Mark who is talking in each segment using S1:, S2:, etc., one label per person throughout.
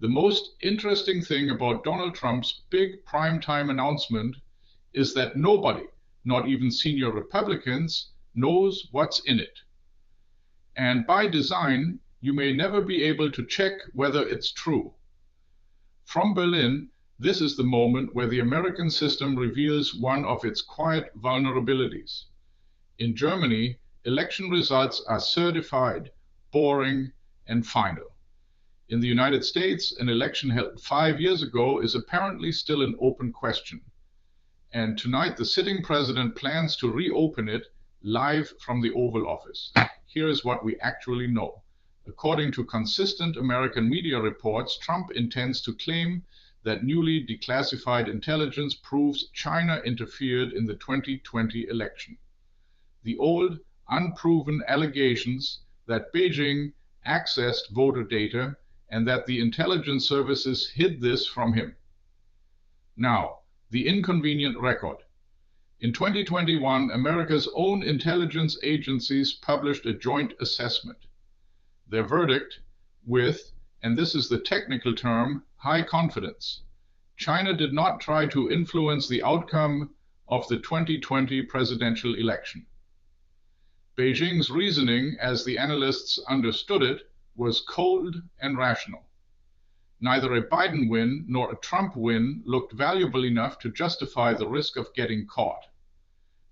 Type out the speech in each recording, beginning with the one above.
S1: The most interesting thing about Donald Trump's big primetime announcement is that nobody, not even senior Republicans, knows what's in it. And by design, you may never be able to check whether it's true. From Berlin, this is the moment where the American system reveals one of its quiet vulnerabilities. In Germany, election results are certified, boring, and final. In the United States, an election held 5 years ago is apparently still an open question. And tonight, the sitting president plans to reopen it live from the Oval Office. Here is what we actually know. According to consistent American media reports, Trump intends to claim that newly declassified intelligence proves China interfered in the 2020 election. The old, unproven allegations that Beijing accessed voter data and that the intelligence services hid this from him. Now, the inconvenient record. In 2021, America's own intelligence agencies published a joint assessment. Their verdict with, and this is the technical term, high confidence. China did not try to influence the outcome of the 2020 presidential election. Beijing's reasoning, as the analysts understood it, was cold and rational. Neither a Biden win nor a Trump win looked valuable enough to justify the risk of getting caught.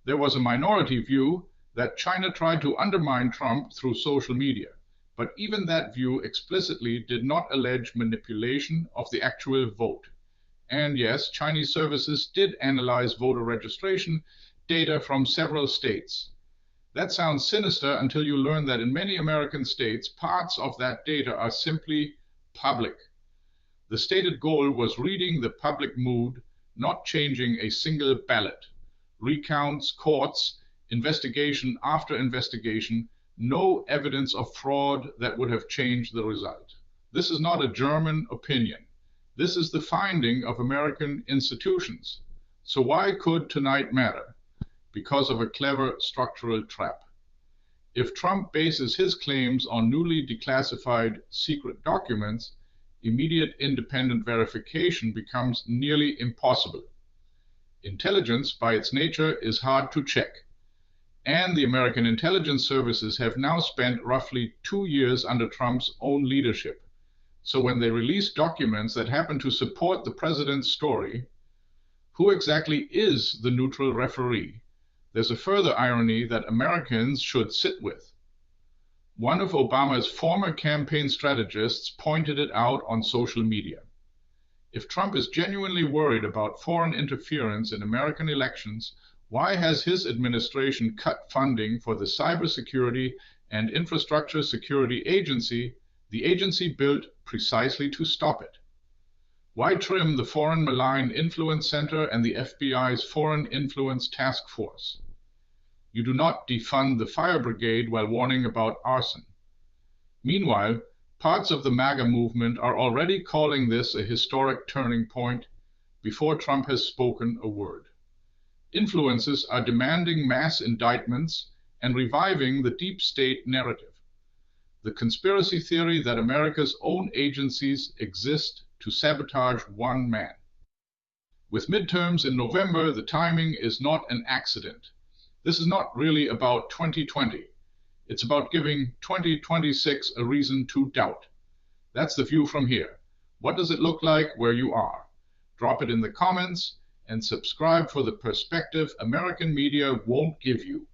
S1: There was a minority view that China tried to undermine Trump through social media, but even that view explicitly did not allege manipulation of the actual vote. And yes, Chinese services did analyze voter registration data from several states. That sounds sinister until you learn that in many American states, parts of that data are simply public. The stated goal was reading the public mood, not changing a single ballot. Recounts, courts, investigation after investigation, no evidence of fraud that would have changed the result. This is not a German opinion. This is the finding of American institutions. So why could tonight matter? Because of a clever structural trap. If Trump bases his claims on newly declassified secret documents, immediate independent verification becomes nearly impossible. Intelligence, by its nature, is hard to check. And the American intelligence services have now spent roughly 2 years under Trump's own leadership. So when they release documents that happen to support the president's story, who exactly is the neutral referee? There's a further irony that Americans should sit with. One of Obama's former campaign strategists pointed it out on social media. If Trump is genuinely worried about foreign interference in American elections, why has his administration cut funding for the Cybersecurity and Infrastructure Security Agency, the agency built precisely to stop it? Why trim the Foreign Malign Influence Center and the FBI's Foreign Influence Task Force? You do not defund the fire brigade while warning about arson. Meanwhile, parts of the MAGA movement are already calling this a historic turning point before Trump has spoken a word. Influencers are demanding mass indictments and reviving the deep state narrative, the conspiracy theory that America's own agencies exist to sabotage one man. With midterms in November, the timing is not an accident. This is not really about 2020. It's about giving 2026 a reason to doubt. That's the view from here. What does it look like where you are? Drop it in the comments and subscribe for the perspective American media won't give you.